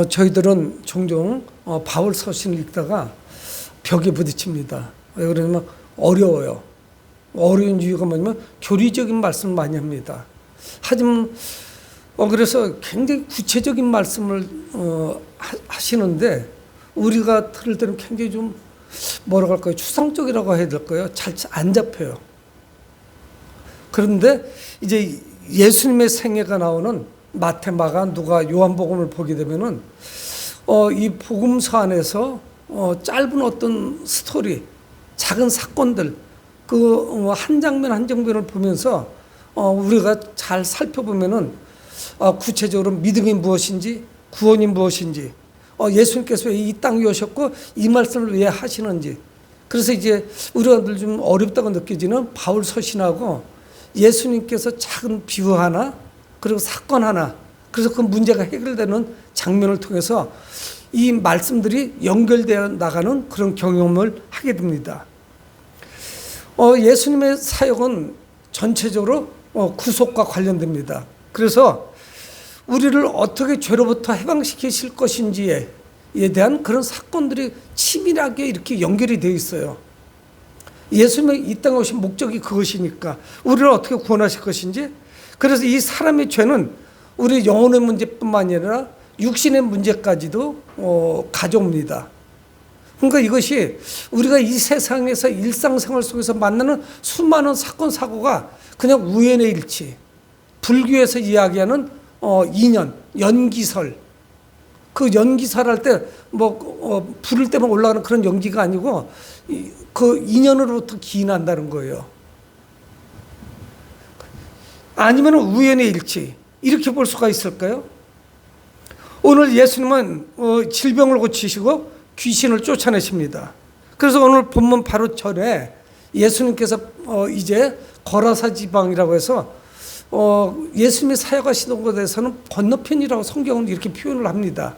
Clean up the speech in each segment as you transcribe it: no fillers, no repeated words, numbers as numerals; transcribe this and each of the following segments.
저희들은 종종 바울 서신을 읽다가 벽에 부딪힙니다. 왜 그러냐면 어려워요. 어려운 이유가 뭐냐면 교리적인 말씀을 많이 합니다. 하지만 그래서 굉장히 구체적인 말씀을 하시는데 우리가 들을 때는 굉장히 좀 뭐라고 할까요? 추상적이라고 해야 될까요? 잘 안 잡혀요. 그런데 이제 예수님의 생애가 나오는 마태, 마가, 누가, 요한복음을 보게 되면은 이 복음서 안에서 짧은 어떤 스토리, 작은 사건들, 그 한 장면 한 장면을 보면서 우리가 잘 살펴보면은 구체적으로 믿음이 무엇인지, 구원이 무엇인지, 예수님께서 왜 이 땅에 오셨고 이 말씀을 왜 하시는지. 그래서 이제 우리가 늘 좀 어렵다고 느껴지는 바울 서신하고 예수님께서 작은 비유 하나, 그리고 사건 하나, 그래서 그 문제가 해결되는 장면을 통해서 이 말씀들이 연결되어 나가는 그런 경험을 하게 됩니다. 예수님의 사역은 전체적으로 구속과 관련됩니다. 그래서 우리를 어떻게 죄로부터 해방시키실 것인지에 대한 그런 사건들이 치밀하게 이렇게 연결이 되어 있어요. 예수님이 이 땅에 오신 목적이 그것이니까 우리를 어떻게 구원하실 것인지. 그래서 이 사람의 죄는 우리 영혼의 문제뿐만 아니라 육신의 문제까지도 가져옵니다. 그러니까 이것이 우리가 이 세상에서 일상생활 속에서 만나는 수많은 사건 사고가 그냥 우연의 일치, 불교에서 이야기하는 인연, 연기설, 그 연기설 할 때 불을 때만 올라가는 그런 연기가 아니고 그 인연으로부터 기인한다는 거예요. 아니면 우연의 일치, 이렇게 볼 수가 있을까요? 오늘 예수님은 질병을 고치시고 귀신을 쫓아내십니다. 그래서 오늘 본문 바로 전에 예수님께서 이제 거라사 지방이라고 해서 예수님이 사역하시던 곳에서는 건너편이라고 성경은 이렇게 표현을 합니다.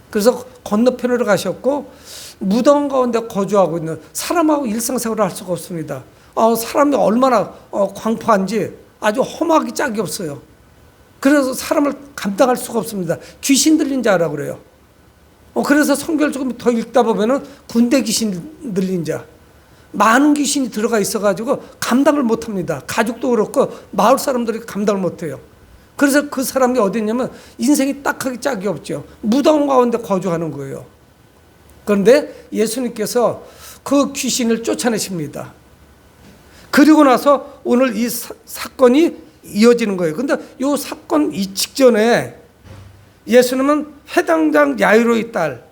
그래서 건너편으로 가셨고 무덤 가운데 거주하고 있는 사람하고 일상생활을 할 수가 없습니다. 사람이 얼마나 광포한지 아주 험하기 짝이 없어요. 그래서 사람을 감당할 수가 없습니다. 귀신 들린 자라 그래요. 그래서 성경을 조금 더 읽다 보면은 군대 귀신 들린 자, 많은 귀신이 들어가 있어가지고 감당을 못합니다. 가족도 그렇고 마을 사람들이 감당을 못해요. 그래서 그 사람이 어디 있냐면 인생이 딱하기 짝이 없죠. 무덤 가운데 거주하는 거예요. 그런데 예수님께서 그 귀신을 쫓아내십니다. 그리고 나서 오늘 이 사건이 이어지는 거예요. 근데 이 사건 이 직전에 예수님은 회당장 야이로의 딸,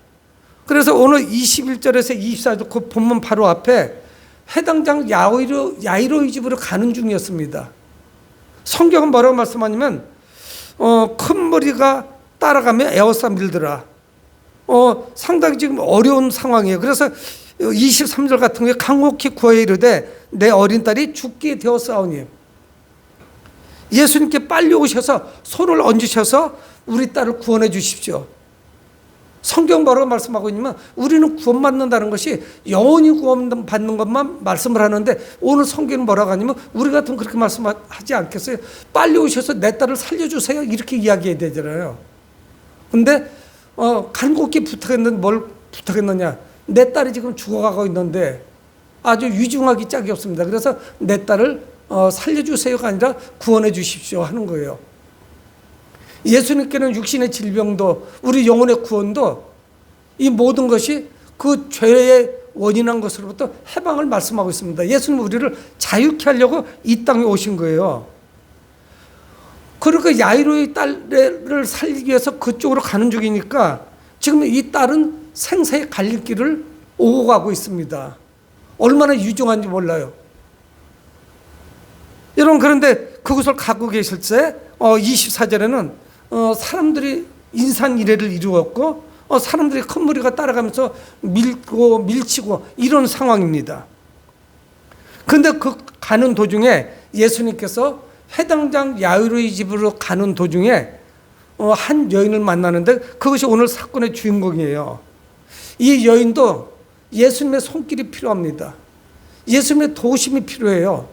그래서 오늘 21절에서 24절 그 본문 바로 앞에 회당장 야이로의 집으로 가는 중이었습니다. 성경은 뭐라고 말씀하냐면 큰 무리가 따라가며 에워싸 밀더라. 상당히 지금 어려운 상황이에요. 그래서 23절 같은 경우에 강혹히 구하여 이르되 내 어린 딸이 죽게 되었사오니, 예수님께 빨리 오셔서 손을 얹으셔서 우리 딸을 구원해 주십시오. 성경 뭐라고 말씀하고 있냐면 우리는 구원받는다는 것이 영원히 구원받는 것만 말씀을 하는데 오늘 성경은 뭐라고 하냐면 우리 같으면 그렇게 말씀하지 않겠어요? 빨리 오셔서 내 딸을 살려주세요, 이렇게 이야기해야 되잖아요. 근데 간곡히 부탁했는데 뭘 부탁했느냐, 내 딸이 지금 죽어가고 있는데 아주 위중하기 짝이 없습니다. 그래서 내 딸을 살려주세요가 아니라 구원해 주십시오 하는 거예요. 예수님께는 육신의 질병도 우리 영혼의 구원도 이 모든 것이 그 죄의 원인한 것으로부터 해방을 말씀하고 있습니다. 예수님은 우리를 자유케 하려고 이 땅에 오신 거예요. 그러니까 야이로의 딸을 살리기 위해서 그쪽으로 가는 중이니까 지금 이 딸은 생사의 갈림길을 오고 가고 있습니다. 얼마나 유중한지 몰라요. 여러분, 그런데 그곳을 가고 계실 때 24절에는 사람들이 인산 이례를 이루었고 사람들이 큰 무리가 따라가면서 밀고 밀치고 이런 상황입니다. 그런데 그 가는 도중에 예수님께서 회당장 야이로의 집으로 가는 도중에 한 여인을 만나는데 그것이 오늘 사건의 주인공이에요. 이 여인도 예수님의 손길이 필요합니다. 예수님의 도우심이 필요해요.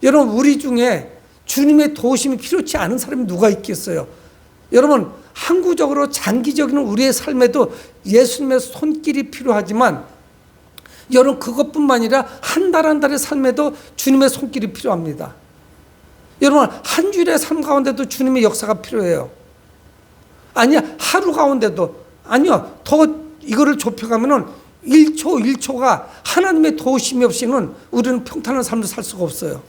여러분, 우리 중에 주님의 도우심이 필요치 않은 사람이 누가 있겠어요? 여러분, 항구적으로 장기적인 우리의 삶에도 예수님의 손길이 필요하지만 여러분 그것뿐만 아니라 한 달 한 달의 삶에도 주님의 손길이 필요합니다. 여러분 한 주일의 삶 가운데도 주님의 역사가 필요해요. 아니야 하루 가운데도 아니요 더 이거를 좁혀가면은 1초 1초가 하나님의 도우심이 없이는 우리는 평탄한 삶을 살 수가 없어요.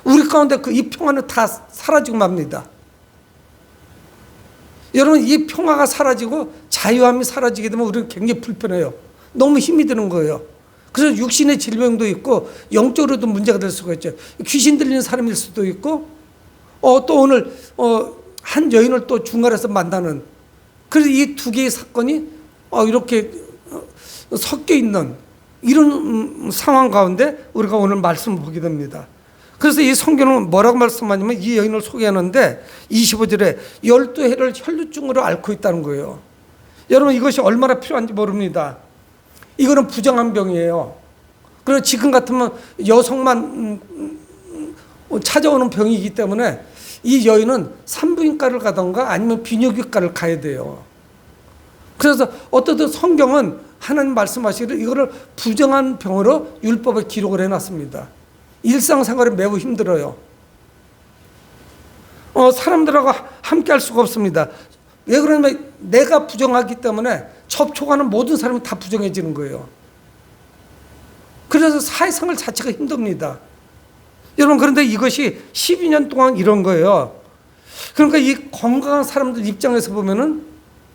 우리 가운데 이 평화는 다 사라지고 맙니다. 여러분 이 평화가 사라지고 자유함이 사라지게 되면 우리는 굉장히 불편해요. 너무 힘이 드는 거예요. 그래서 육신의 질병도 있고 영적으로도 문제가 될 수가 있죠. 귀신 들리는 사람일 수도 있고 또 오늘 한 여인을 또 중간에서 만나는, 그래서 이 두 개의 사건이 이렇게 섞여 있는 이런 상황 가운데 우리가 오늘 말씀을 보게 됩니다. 그래서 이 성경은 뭐라고 말씀하냐면 이 여인을 소개하는데 25절에 12해를 혈루증으로 앓고 있다는 거예요. 여러분 이것이 얼마나 필요한지 모릅니다. 이거는 부정한 병이에요. 그리고 지금 같으면 여성만 찾아오는 병이기 때문에 이 여인은 산부인과를 가던가 아니면 비뇨기과를 가야 돼요. 그래서 어떻든 성경은 하나님 말씀하시기를 이거를 부정한 병으로 율법에 기록을 해놨습니다. 일상생활이 매우 힘들어요. 사람들하고 함께 할 수가 없습니다. 왜 그러냐면 내가 부정하기 때문에 접촉하는 모든 사람이 다 부정해지는 거예요. 그래서 사회생활 자체가 힘듭니다. 여러분 그런데 이것이 12년 동안 이런 거예요. 그러니까 이 건강한 사람들 입장에서 보면은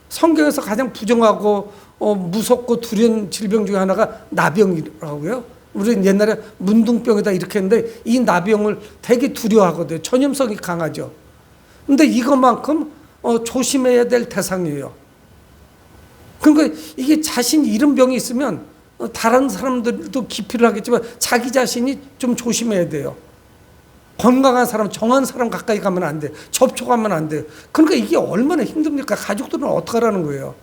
성경에서 가장 부정하고 무섭고 두려운 질병 중에 하나가 나병이라고요. 우리는 옛날에 문둥병이다 이렇게 했는데 이 나병을 되게 두려워하거든요. 전염성이 강하죠. 근데 이것만큼 조심해야 될 대상이에요. 그러니까 이게 자신이 이런 병이 있으면 다른 사람들도 기피를 하겠지만 자기 자신이 좀 조심해야 돼요. 건강한 사람, 정한 사람 가까이 가면 안 돼. 접촉하면 안 돼요. 그러니까 이게 얼마나 힘듭니까? 가족들은 어떡하라는 거예요.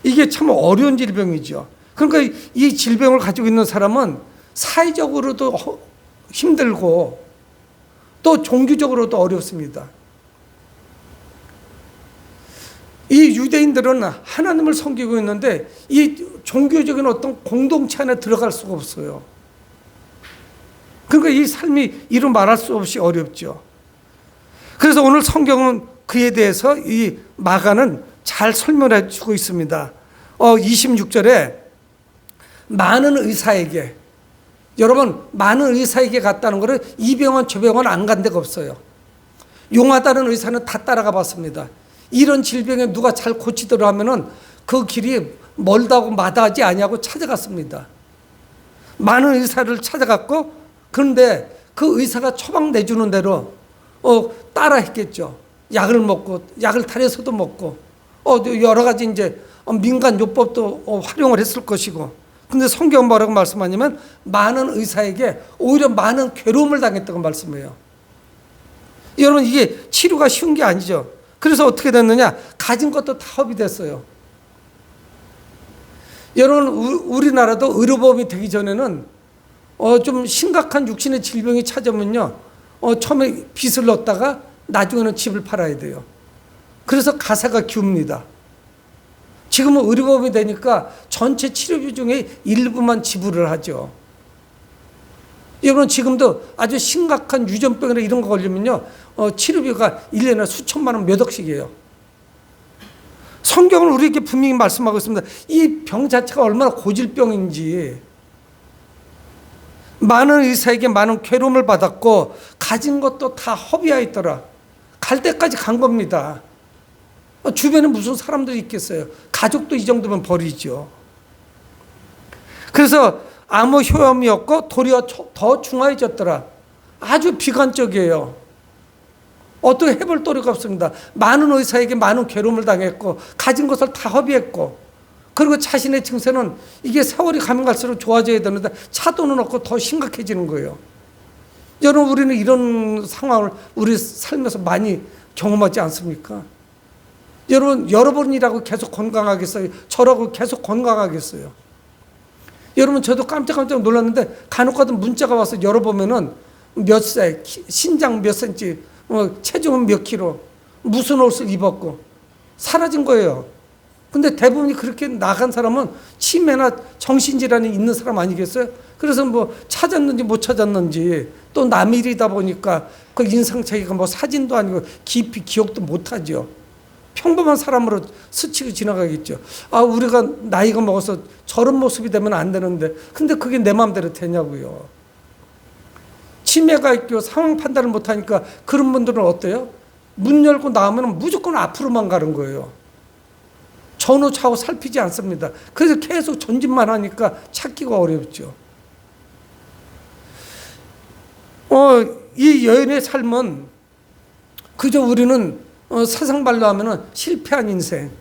이게 참 어려운 질병이죠. 그러니까 이 질병을 가지고 있는 사람은 사회적으로도 힘들고 또 종교적으로도 어렵습니다. 이 유대인들은 하나님을 섬기고 있는데 이 종교적인 어떤 공동체 안에 들어갈 수가 없어요. 그러니까 이 삶이 이루 말할 수 없이 어렵죠. 그래서 오늘 성경은 그에 대해서 이 마가는 잘 설명해 주고 있습니다. 26절에 많은 의사에게, 여러분 많은 의사에게 갔다는 것은 이 병원 저 병원 안 간 데가 없어요. 용하다는 의사는 다 따라가 봤습니다. 이런 질병에 누가 잘 고치더라 하면은 그 길이 멀다고 마다하지 아니하고 찾아갔습니다. 많은 의사를 찾아갔고, 그런데 그 의사가 처방 내주는 대로 따라 했겠죠. 약을 먹고 약을 탈해서도 먹고 여러 가지 이제 민간 요법도 활용을 했을 것이고, 근데 성경은 뭐라고 말씀하냐면 많은 의사에게 오히려 많은 괴로움을 당했다고 말씀해요. 여러분 이게 치료가 쉬운 게 아니죠. 그래서 어떻게 됐느냐? 가진 것도 다 허비됐어요. 여러분 우리나라도 의료보험이 되기 전에는 좀 심각한 육신의 질병이 찾아오면요, 처음에 빚을 넣었다가 나중에는 집을 팔아야 돼요. 그래서 가세가 기웁니다. 지금은 의료보험이 되니까 전체 치료비 중에 일부만 지불을 하죠. 여러분 지금도 아주 심각한 유전병이나 이런 거 걸리면요, 치료비가 1년에 수천만 원 몇 억씩이에요. 성경은 우리에게 분명히 말씀하고 있습니다. 이 병 자체가 얼마나 고질병인지. 많은 의사에게 많은 괴로움을 받았고 가진 것도 다 허비하였더라. 갈 때까지 간 겁니다. 주변에 무슨 사람들이 있겠어요. 가족도 이 정도면 버리죠. 그래서 아무 효험이 없고 도리어 더 중하해졌더라. 아주 비관적이에요. 어떻게 해볼 도리가 없습니다. 많은 의사에게 많은 괴로움을 당했고 가진 것을 다 허비했고, 그리고 자신의 증세는 이게 세월이 가면 갈수록 좋아져야 되는데 차도는 없고 더 심각해지는 거예요. 여러분 우리는 이런 상황을 우리 삶에서 많이 경험하지 않습니까? 여러분 여러분이라고 계속 건강하겠어요? 저라고 계속 건강하겠어요? 여러분 저도 깜짝 놀랐는데 간혹가다 문자가 와서 열어보면은 몇 세, 신장 몇 센치, 체중은 몇 킬로, 무슨 옷을 입었고 사라진 거예요. 근데 대부분이 그렇게 나간 사람은 치매나 정신질환이 있는 사람 아니겠어요? 그래서 뭐 찾았는지 못 찾았는지, 또 남일이다 보니까 그 인상착의가 뭐 사진도 아니고 깊이 기억도 못하죠. 평범한 사람으로 스치고 지나가겠죠. 아, 우리가 나이가 먹어서 저런 모습이 되면 안 되는데, 근데 그게 내 마음대로 되냐고요. 치매가 있고 상황 판단을 못하니까 그런 분들은 어때요? 문 열고 나오면 무조건 앞으로만 가는 거예요. 전후 좌우 살피지 않습니다. 그래서 계속 전진만 하니까 찾기가 어렵죠. 이 여인의 삶은 그저 우리는 세상말로 하면은 실패한 인생,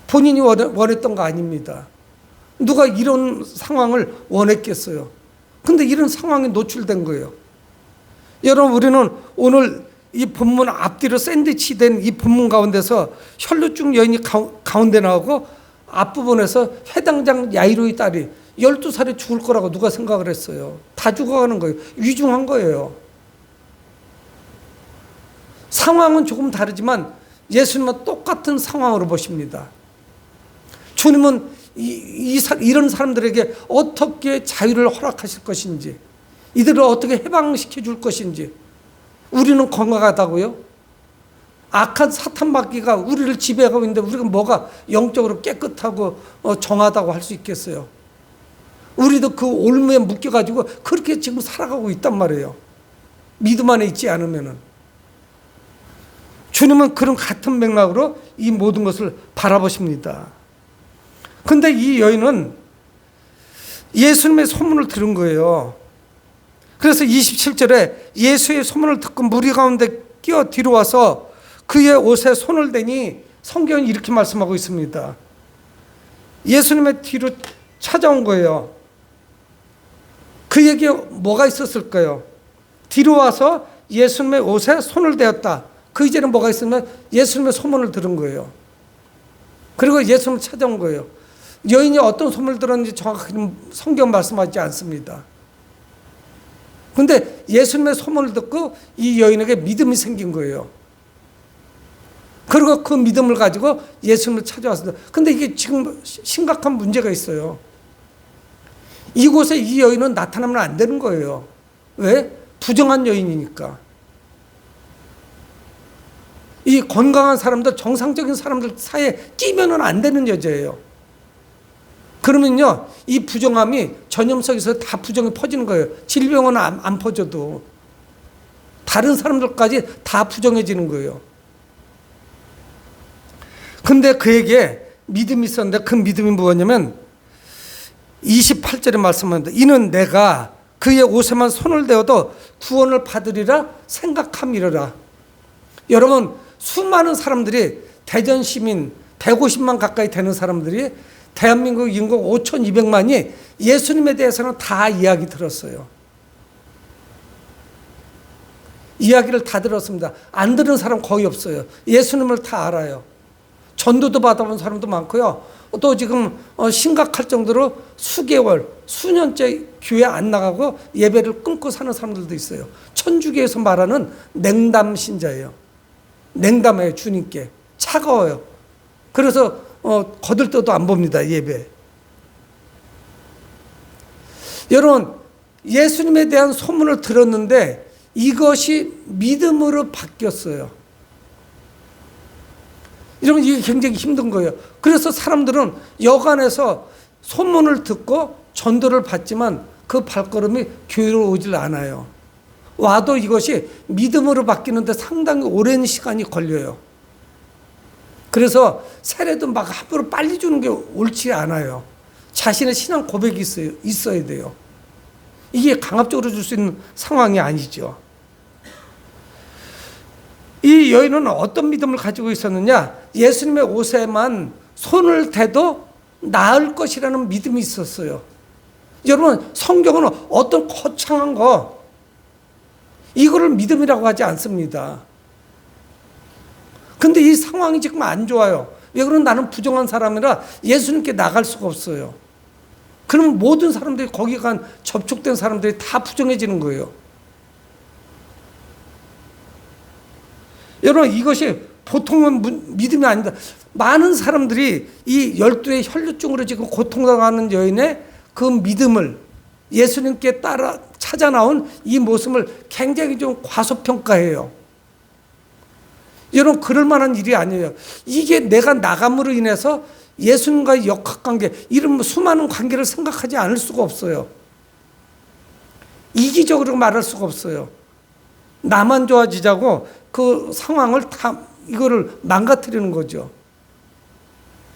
본인이 원했던 거 아닙니다. 누가 이런 상황을 원했겠어요? 근데 이런 상황에 노출된 거예요. 여러분, 우리는 오늘 이 본문 앞뒤로 샌드위치 된 이 본문 가운데서 혈루증 여인이 가운데 나오고, 앞부분에서 회당장 야이로의 딸이 12살에 죽을 거라고 누가 생각을 했어요? 다 죽어가는 거예요. 위중한 거예요. 상황은 조금 다르지만 예수님은 똑같은 상황으로 보십니다. 주님은 이런 사람들에게 어떻게 자유를 허락하실 것인지, 이들을 어떻게 해방시켜 줄 것인지. 우리는 건강하다고요? 악한 사탄마귀가 우리를 지배하고 있는데 우리가 뭐가 영적으로 깨끗하고 정하다고 할 수 있겠어요? 우리도 그 올무에 묶여가지고 그렇게 지금 살아가고 있단 말이에요. 믿음 안에 있지 않으면은. 주님은 그런 같은 맥락으로 이 모든 것을 바라보십니다. 근데 이 여인은 예수님의 소문을 들은 거예요. 그래서 27절에 예수의 소문을 듣고 무리 가운데 끼어 뒤로 와서 그의 옷에 손을 대니, 성경은 이렇게 말씀하고 있습니다. 예수님의 뒤로 찾아온 거예요. 그에게 뭐가 있었을까요? 뒤로 와서 예수님의 옷에 손을 대었다. 그 이전에 뭐가 있으면 예수님의 소문을 들은 거예요. 그리고 예수님을 찾아온 거예요. 여인이 어떤 소문을 들었는지 정확하게 성경 말씀하지 않습니다. 근데 예수님의 소문을 듣고 이 여인에게 믿음이 생긴 거예요. 그리고 그 믿음을 가지고 예수님을 찾아왔습니다. 근데 이게 지금 심각한 문제가 있어요. 이곳에 이 여인은 나타나면 안 되는 거예요. 왜? 부정한 여인이니까. 이 건강한 사람들, 정상적인 사람들 사이에 끼면은 안 되는 여자예요. 그러면요, 이 부정함이 전염석에서 다 부정이 퍼지는 거예요. 질병은 안 퍼져도 다른 사람들까지 다 부정해지는 거예요. 근데 그에게 믿음이 있었는데, 그 믿음이 뭐냐면 28절에 말씀합니다. 이는 내가 그의 옷에만 손을 대어도 구원을 받으리라 생각함이로라. 여러분, 수많은 사람들이, 대전 시민 150만 가까이 되는 사람들이, 대한민국 인구 5,200만이 예수님에 대해서는 다 이야기 들었어요. 이야기를 다 들었습니다. 안 들은 사람 거의 없어요. 예수님을 다 알아요. 전도도 받아본 사람도 많고요. 또 지금 심각할 정도로 수개월, 수년째 교회 안 나가고 예배를 끊고 사는 사람들도 있어요. 천주교에서 말하는 냉담 신자예요. 냉담해요, 주님께. 차가워요. 그래서 거들떠도 안 봅니다, 예배. 여러분, 예수님에 대한 소문을 들었는데 이것이 믿음으로 바뀌었어요. 여러분, 이게 굉장히 힘든 거예요. 그래서 사람들은 여간에서 소문을 듣고 전도를 받지만 그 발걸음이 교회로 오질 않아요. 와도 이것이 믿음으로 바뀌는데 상당히 오랜 시간이 걸려요. 그래서 세례도 막 함부로 빨리 주는 게 옳지 않아요. 자신의 신앙 고백이 있어야 돼요. 이게 강압적으로 줄 수 있는 상황이 아니죠. 이 여인은 어떤 믿음을 가지고 있었느냐? 예수님의 옷에만 손을 대도 나을 것이라는 믿음이 있었어요. 여러분, 성경은 어떤 거창한 거, 이거를 믿음이라고 하지 않습니다. 근데 이 상황이 지금 안 좋아요. 왜 그러면 나는 부정한 사람이라 예수님께 나갈 수가 없어요. 그러면 모든 사람들이, 거기 간 접촉된 사람들이 다 부정해지는 거예요. 여러분, 이것이 보통은 믿음이 아니다. 많은 사람들이 이 12의 혈루증으로 지금 고통당하는 여인의 그 믿음을, 예수님께 따라 찾아 나온 이 모습을 굉장히 좀 과소평가해요. 여러분, 그럴 만한 일이 아니에요. 이게 내가 나감으로 인해서 예수님과의 역학관계, 이런 수많은 관계를 생각하지 않을 수가 없어요. 이기적으로 말할 수가 없어요. 나만 좋아지자고 그 상황을 다 이거를 망가뜨리는 거죠.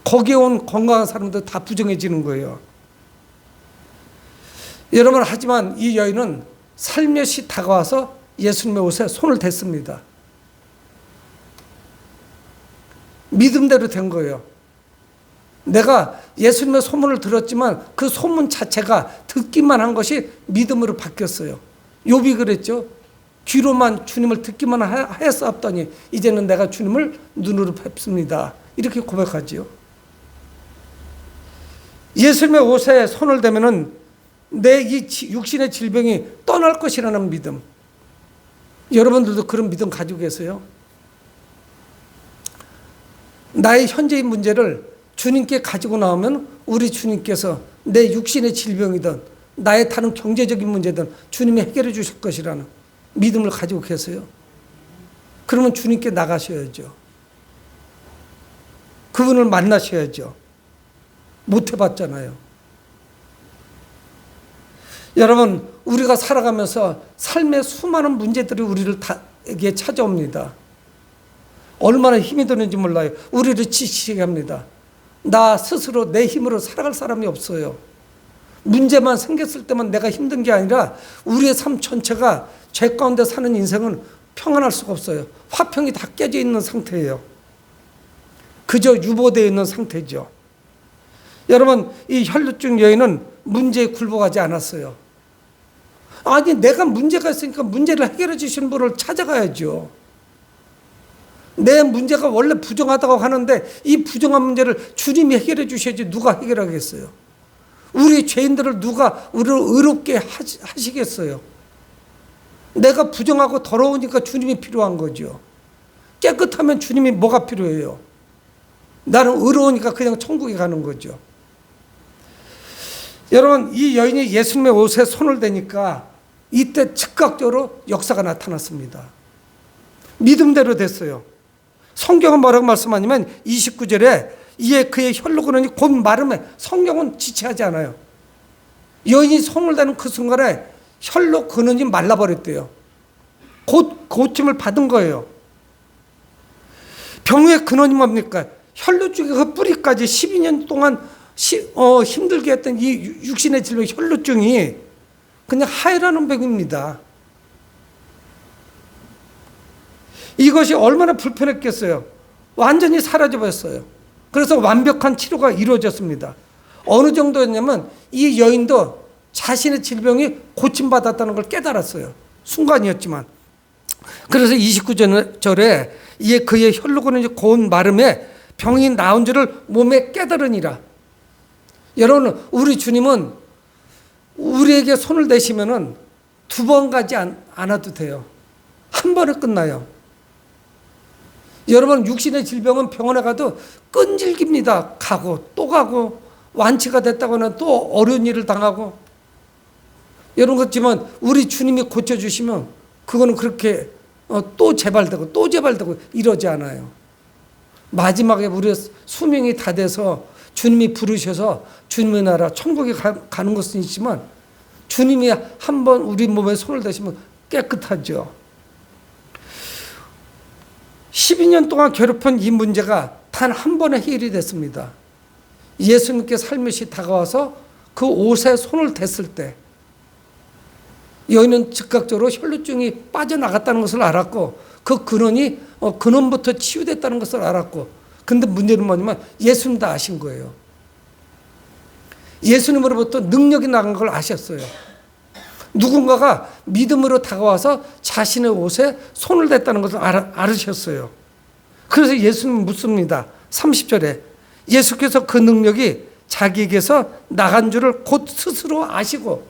거기에 온 건강한 사람들 다 부정해지는 거예요. 여러분, 하지만 이 여인은 살며시 다가와서 예수님의 옷에 손을 댔습니다. 믿음대로 된 거예요. 내가 예수님의 소문을 들었지만 그 소문 자체가 듣기만 한 것이 믿음으로 바뀌었어요. 욥이 그랬죠. 귀로만 주님을 듣기만 하였사옵더니 이제는 내가 주님을 눈으로 뵙습니다. 이렇게 고백하지요. 예수님의 옷에 손을 대면은 내 이 육신의 질병이 떠날 것이라는 믿음. 여러분들도 그런 믿음 가지고 계세요? 나의 현재의 문제를 주님께 가지고 나오면 우리 주님께서 내 육신의 질병이든 나의 다른 경제적인 문제든 주님이 해결해 주실 것이라는 믿음을 가지고 계세요? 그러면 주님께 나가셔야죠. 그분을 만나셔야죠. 못 해봤잖아요. 여러분, 우리가 살아가면서 삶의 수많은 문제들이 우리를 다에게 찾아옵니다. 얼마나 힘이 드는지 몰라요. 우리를 지치게 합니다. 나 스스로 내 힘으로 살아갈 사람이 없어요. 문제만 생겼을 때만 내가 힘든 게 아니라 우리의 삶 전체가 죄 가운데 사는 인생은 평안할 수가 없어요. 화평이 다 깨져 있는 상태예요. 그저 유보되어 있는 상태죠. 여러분, 이 혈루증 여인은 문제에 굴복하지 않았어요. 아니, 내가 문제가 있으니까 문제를 해결해 주시는 분을 찾아가야죠. 내 문제가 원래 부정하다고 하는데 이 부정한 문제를 주님이 해결해 주셔야지 누가 해결하겠어요? 우리 죄인들을 누가 우리를 의롭게 하시겠어요? 내가 부정하고 더러우니까 주님이 필요한 거죠. 깨끗하면 주님이 뭐가 필요해요? 나는 의로우니까 그냥 천국에 가는 거죠. 여러분, 이 여인이 예수님의 옷에 손을 대니까 이때 즉각적으로 역사가 나타났습니다. 믿음대로 됐어요. 성경은 뭐라고 말씀하냐면 29절에 이에 그의 혈로 그러니 곧 마름에, 성경은 지체하지 않아요. 여인이 손을 대는 그 순간에 혈로 근원이 말라버렸대요. 곧 고침을 받은 거예요. 병의 근원이 뭡니까? 혈루증의 그 뿌리까지 12년 동안 힘들게 했던 이 육신의 질병, 혈루증이 그냥 하이라는 병입니다. 이것이 얼마나 불편했겠어요. 완전히 사라져버렸어요. 그래서 완벽한 치료가 이루어졌습니다. 어느 정도였냐면 이 여인도 자신의 질병이 고침받았다는 걸 깨달았어요. 순간이었지만. 그래서 29절에 이에 그의 혈루고는 고운 마름에 병이 나온 줄을 몸에 깨달으니라. 여러분, 우리 주님은 우리에게 손을 대시면은 두 번 가지 않아도 돼요. 한 번에 끝나요. 여러분, 육신의 질병은 병원에 가도 끈질깁니다. 가고 또 가고 완치가 됐다고는 또 어려운 일을 당하고. 여러분, 그렇지만 우리 주님이 고쳐주시면 그거는 그렇게 또 재발되고 또 재발되고 이러지 않아요. 마지막에 우리의 수명이 다 돼서 주님이 부르셔서 주님의 나라 천국에 가는 것은 있지만 주님이 한번 우리 몸에 손을 대시면 깨끗하죠. 12년 동안 괴롭힌 이 문제가 단 한 번에 해결이 됐습니다. 예수님께 살며시 다가와서 그 옷에 손을 댔을 때 여인은 즉각적으로 혈루증이 빠져나갔다는 것을 알았고 그 근원이 근원부터 치유됐다는 것을 알았고, 근데 문제는 뭐냐면 예수님 다 아신 거예요. 예수님으로부터 능력이 나간 걸 아셨어요. 누군가가 믿음으로 다가와서 자신의 옷에 손을 댔다는 것을 알으셨어요. 그래서 예수님은 묻습니다. 30절에 예수께서 그 능력이 자기에게서 나간 줄을 곧 스스로 아시고,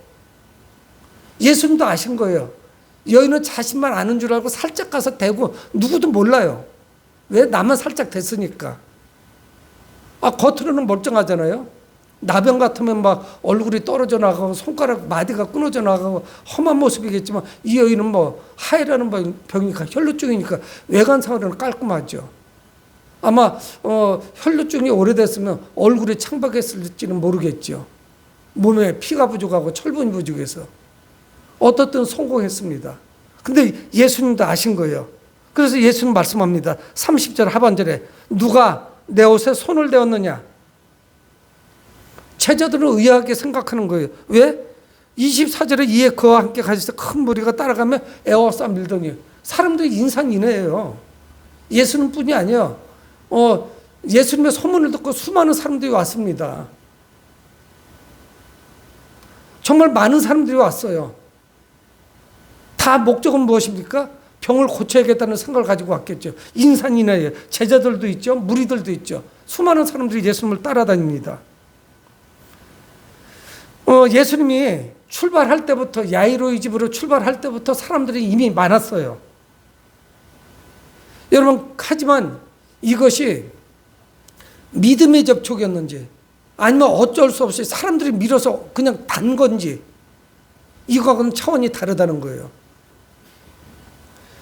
예수님도 아신 거예요. 여인은 자신만 아는 줄 알고 살짝 가서 대고 누구도 몰라요. 왜? 나만 살짝 됐으니까. 겉으로는 멀쩡하잖아요. 나병 같으면 막 얼굴이 떨어져 나가고 손가락 마디가 끊어져 나가고 험한 모습이겠지만 이 여인은 하이라는 병이니까 혈루증이니까 외관상으로는 깔끔하죠. 아마 혈루증이 오래됐으면 얼굴이 창백했을지는 모르겠죠. 몸에 피가 부족하고 철분이 부족해서. 어떻든 성공했습니다. 근데 예수님도 아신 거예요. 그래서 예수님 말씀합니다. 30절 하반절에 누가 내 옷에 손을 대었느냐. 제자들은 의아하게 생각하는 거예요. 왜? 24절에 이에 그와 함께 가셔서 큰 무리가 따라가며 에워싸 밀더니 사람들이 인산인해예요. 예수님 뿐이 아니에요. 예수님의 소문을 듣고 수많은 사람들이 왔습니다. 정말 많은 사람들이 왔어요. 다 목적은 무엇입니까? 병을 고쳐야겠다는 생각을 가지고 왔겠죠. 인산인해예요. 제자들도 있죠. 무리들도 있죠. 수많은 사람들이 예수님을 따라다닙니다. 예수님이 출발할 때부터 야이로의 집으로 출발할 때부터 사람들이 이미 많았어요. 여러분, 하지만 이것이 믿음의 접촉이었는지 아니면 어쩔 수 없이 사람들이 밀어서 그냥 단 건지 이거하고는 차원이 다르다는 거예요.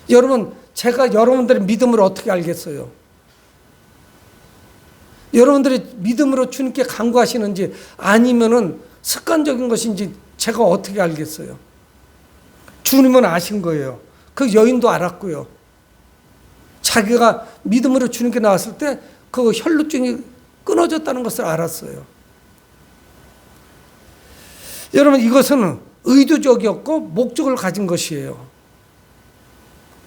여러분, 제가 여러분들의 믿음을 어떻게 알겠어요? 여러분들이 믿음으로 주님께 간구하시는지 아니면은 습관적인 것인지 제가 어떻게 알겠어요? 주님은 아신 거예요. 그 여인도 알았고요. 자기가 믿음으로 주님께 나왔을 때 그 혈루증이 끊어졌다는 것을 알았어요. 여러분, 이것은 의도적이었고 목적을 가진 것이에요.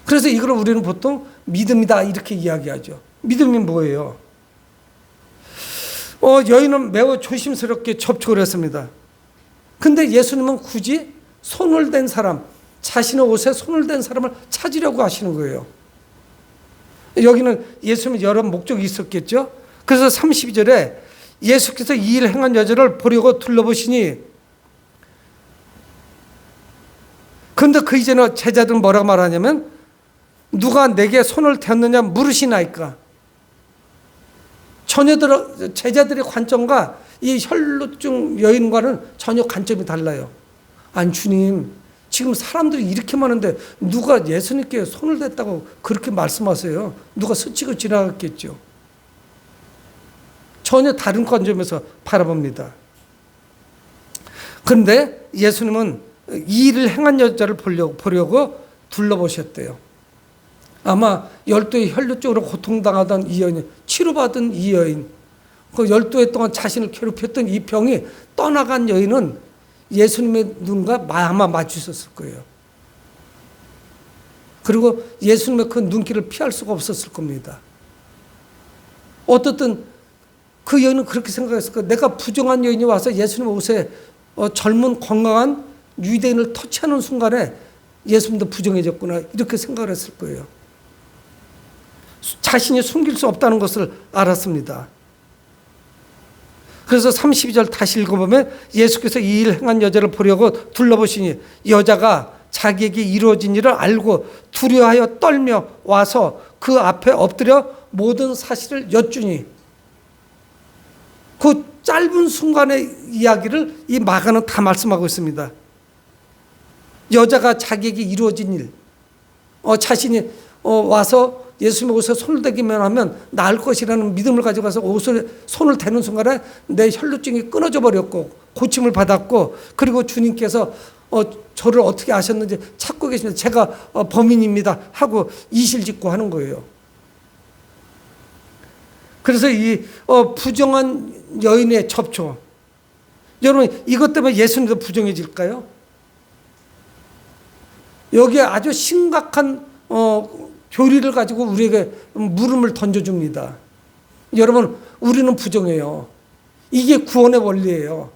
그래서 이걸 우리는 보통 믿음이다 이렇게 이야기하죠. 믿음이 뭐예요? 여인은 매우 조심스럽게 접촉을 했습니다. 근데 예수님은 굳이 손을 댄 사람, 자신의 옷에 손을 댄 사람을 찾으려고 하시는 거예요. 여기는 예수님의 여러 목적이 있었겠죠. 그래서 32절에 예수께서 이 일을 행한 여자를 보려고 둘러보시니, 그런데 그 이전에 제자들은 뭐라고 말하냐면 누가 내게 손을 대었느냐 물으시나이까. 제자들의 관점과 이 혈루증 여인과는 전혀 관점이 달라요. 아니 주님, 지금 사람들이 이렇게 많은데 누가 예수님께 손을 댔다고 그렇게 말씀하세요? 누가 스치고 지나갔겠죠. 전혀 다른 관점에서 바라봅니다. 그런데 예수님은 이 일을 행한 여자를 보려고 둘러보셨대요. 아마 12회 혈루증으로 고통당하던 이 여인, 치료받은 이 여인, 그 12회 동안 자신을 괴롭혔던 이 병이 떠나간 여인은 예수님의 눈과 아마 마주쳤을 거예요. 그리고 예수님의 그 눈길을 피할 수가 없었을 겁니다. 어떻든 그 여인은 그렇게 생각했을 거예요. 내가 부정한 여인이 와서 예수님 옷에 젊은 건강한 유대인을 터치하는 순간에 예수님도 부정해졌구나 이렇게 생각을 했을 거예요. 자신이 숨길 수 없다는 것을 알았습니다. 그래서 32절 다시 읽어보면 예수께서 이 일을 행한 여자를 보려고 둘러보시니 여자가 자기에게 이루어진 일을 알고 두려워하여 떨며 와서 그 앞에 엎드려 모든 사실을 여쭈니, 그 짧은 순간의 이야기를 이 마가는 다 말씀하고 있습니다. 여자가 자기에게 이루어진 일, 자신이 와서 예수님의 옷에 손을 대기만 하면 나을 것이라는 믿음을 가지고 가서 옷에 손을 대는 순간에 내 혈루증이 끊어져 버렸고 고침을 받았고, 그리고 주님께서 저를 어떻게 아셨는지 찾고 계십니다. 제가 범인입니다 하고 이실직고 하는 거예요. 그래서 이 부정한 여인의 접촉, 여러분 이것 때문에 예수님도 부정해질까요? 여기에 아주 심각한 교리를 가지고 우리에게 물음을 던져줍니다. 여러분, 우리는 부정해요. 이게 구원의 원리예요.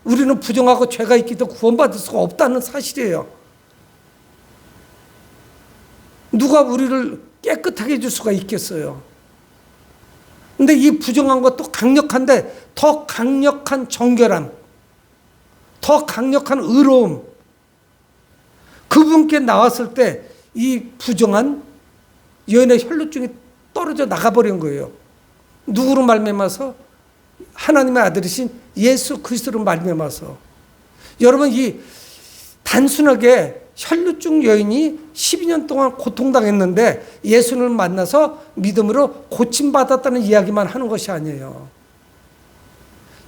우리는 부정하고 죄가 있기 때문에 구원받을 수가 없다는 사실이에요. 누가 우리를 깨끗하게 해줄 수가 있겠어요? 근데 이 부정한 것도 강력한데 더 강력한 정결함, 더 강력한 의로움, 그 그분께 나왔을 때 이 부정한 여인의 혈루증이 떨어져 나가버린 거예요. 누구로 말미암아서? 하나님의 아들이신 예수 그리스도로 말미암아서. 여러분, 이 단순하게 혈루증 여인이 12년 동안 고통당했는데 예수님을 만나서 믿음으로 고침받았다는 이야기만 하는 것이 아니에요.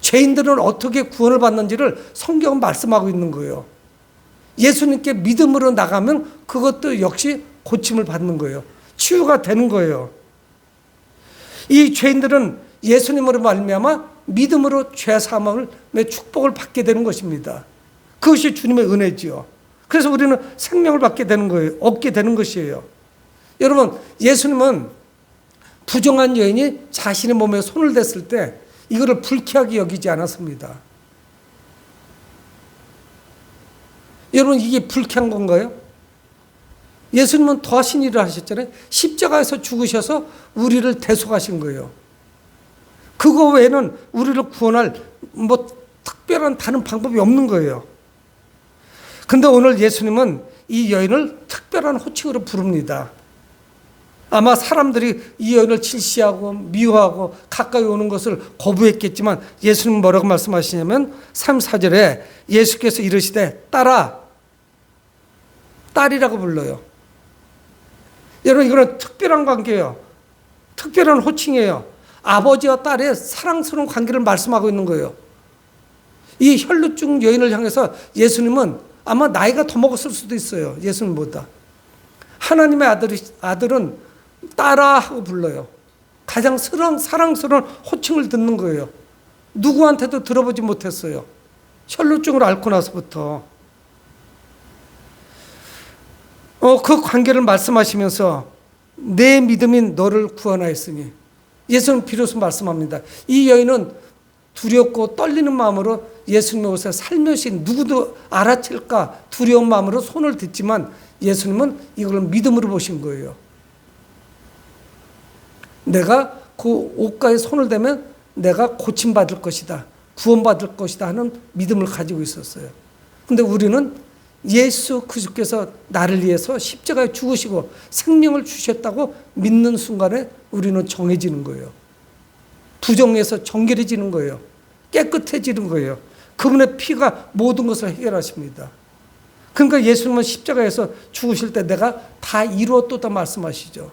죄인들은 어떻게 구원을 받는지를 성경은 말씀하고 있는 거예요. 예수님께 믿음으로 나가면 그것도 역시 고침을 받는 거예요. 치유가 되는 거예요. 이 죄인들은 예수님으로 말미암아 믿음으로 죄 사함을 축복을 받게 되는 것입니다. 그것이 주님의 은혜지요. 그래서 우리는 생명을 받게 되는 거예요. 얻게 되는 것이에요. 여러분, 예수님은 부정한 여인이 자신의 몸에 손을 댔을 때 이거를 불쾌하게 여기지 않았습니다. 여러분, 이게 불쾌한 건가요? 예수님은 더하신 일을 하셨잖아요. 십자가에서 죽으셔서 우리를 대속하신 거예요. 그거 외에는 우리를 구원할 특별한 다른 방법이 없는 거예요. 근데 오늘 예수님은 이 여인을 특별한 호칭으로 부릅니다. 아마 사람들이 이 여인을 질시하고 미워하고 가까이 오는 것을 거부했겠지만 예수님은 뭐라고 말씀하시냐면 34절에 예수께서 이르시되 딸이라고 불러요. 여러분, 이거는 특별한 관계예요. 특별한 호칭이에요. 아버지와 딸의 사랑스러운 관계를 말씀하고 있는 거예요. 이 혈루증 여인을 향해서 예수님은 아마 나이가 더 먹었을 수도 있어요. 예수님보다. 하나님의 아들은 딸아 하고 불러요. 가장 사랑스러운 호칭을 듣는 거예요. 누구한테도 들어보지 못했어요. 혈루증을 앓고 나서부터. 그 관계를 말씀하시면서 내 믿음이 너를 구원하였으니, 예수는 비로소 말씀합니다. 이 여인은 두렵고 떨리는 마음으로 예수님의 옷에 살며시 누구도 알아챌까 두려운 마음으로 손을 댔지만 예수님은 이걸 믿음으로 보신 거예요. 내가 그 옷가에 손을 대면 내가 고침받을 것이다, 구원받을 것이다 하는 믿음을 가지고 있었어요. 근데 우리는 예수 그리스도께서 나를 위해서 십자가에 죽으시고 생명을 주셨다고 믿는 순간에 우리는 정해지는 거예요. 부정에서 정결해지는 거예요. 깨끗해지는 거예요. 그분의 피가 모든 것을 해결하십니다. 그러니까 예수님은 십자가에서 죽으실 때 내가 다 이루었다 말씀하시죠.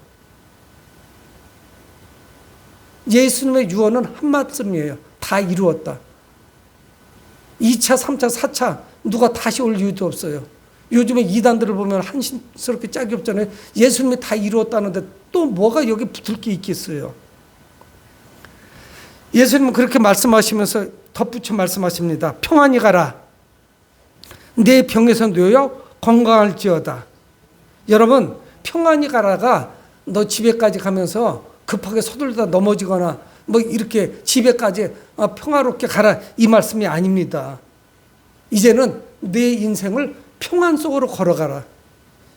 예수님의 유언은 한 말씀이에요. 다 이루었다. 2차, 3차, 4차 누가 다시 올 이유도 없어요. 요즘에 이단들을 보면 한심스럽게 짝이 없잖아요. 예수님이 다 이루었다는데 또 뭐가 여기 붙을 게 있겠어요. 예수님은 그렇게 말씀하시면서 덧붙여 말씀하십니다. 평안히 가라. 내 병에서 놓여 건강할지어다. 여러분, 평안히 가라가 너 집에까지 가면서 급하게 서둘러다 넘어지거나 이렇게 집에까지 평화롭게 가라 이 말씀이 아닙니다. 이제는 내 인생을 평안 속으로 걸어가라.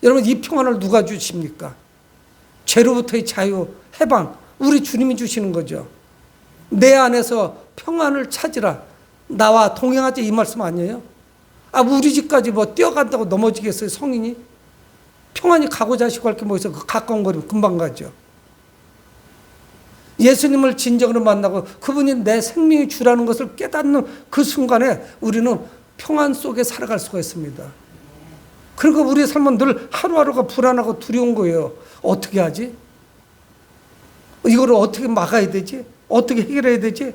여러분, 이 평안을 누가 주십니까? 죄로부터의 자유, 해방, 우리 주님이 주시는 거죠. 내 안에서 평안을 찾으라. 나와 동행하자 이 말씀 아니에요? 우리 집까지 뛰어간다고 넘어지겠어요, 성인이? 평안히 가고자 하시고 할 게 뭐 있어? 그 가까운 거리면 금방 가죠. 예수님을 진정으로 만나고 그분이 내 생명이 주라는 것을 깨닫는 그 순간에 우리는 평안 속에 살아갈 수가 있습니다. 그러니까 우리의 삶은 늘 하루하루가 불안하고 두려운 거예요. 어떻게 하지? 이거를 어떻게 막아야 되지? 어떻게 해결해야 되지?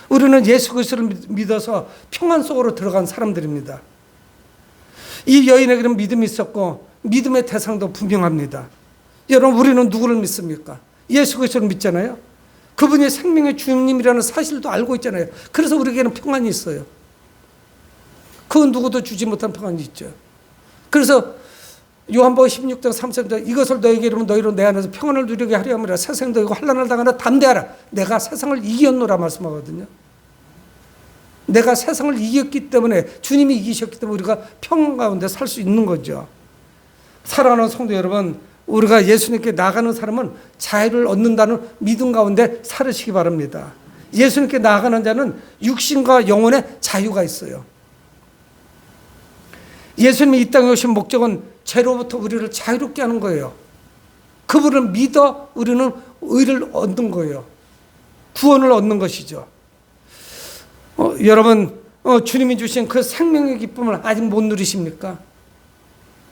우리는 예수 그리스도를 믿어서 평안 속으로 들어간 사람들입니다. 이 여인에게는 믿음이 있었고 믿음의 대상도 분명합니다. 여러분, 우리는 누구를 믿습니까? 예수 그리스도를 믿잖아요. 그분이 생명의 주님이라는 사실도 알고 있잖아요. 그래서 우리에게는 평안이 있어요. 그 누구도 주지 못한 평안이 있죠. 그래서 요한복음 16장 3절에 이것을 너에게 이르면 너희로 내 안에서 평안을 누리게 하려 함이라. 세상에 너희가 환난을 당하나 담대하라. 내가 세상을 이겼노라 말씀하거든요. 내가 세상을 이겼기 때문에, 주님이 이기셨기 때문에 우리가 평안 가운데 살 수 있는 거죠. 사랑하는 성도 여러분, 우리가 예수님께 나가는 사람은 자유를 얻는다는 믿음 가운데 살으시기 바랍니다. 예수님께 나가는 자는 육신과 영혼의 자유가 있어요. 예수님이 이 땅에 오신 목적은 죄로부터 우리를 자유롭게 하는 거예요. 그분을 믿어 우리는 의를 얻는 거예요. 구원을 얻는 것이죠. 여러분, 주님이 주신 그 생명의 기쁨을 아직 못 누리십니까?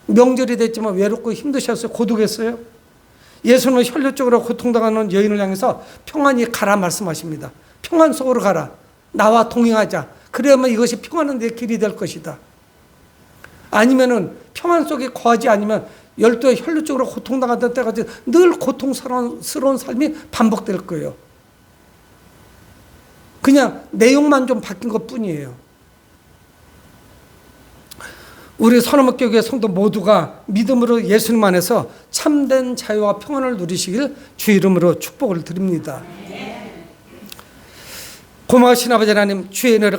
명절이 됐지만 외롭고 힘드셨어요? 고독했어요? 예수님은 혈류적으로 고통당하는 여인을 향해서 평안히 가라 말씀하십니다. 평안 속으로 가라. 나와 동행하자. 그래야만 이것이 평안한 내 길이 될 것이다. 아니면은 평안 속에 거하지 않으면 열두에 혈류적으로 고통당하던 때까지 늘 고통스러운 삶이 반복될 거예요. 그냥 내용만 좀 바뀐 것 뿐이에요. 우리 선화목교회 성도 모두가 믿음으로 예수님 안에서 참된 자유와 평안을 누리시길 주 이름으로 축복을 드립니다. 고마우신 아버지 하나님, 주의 은혜를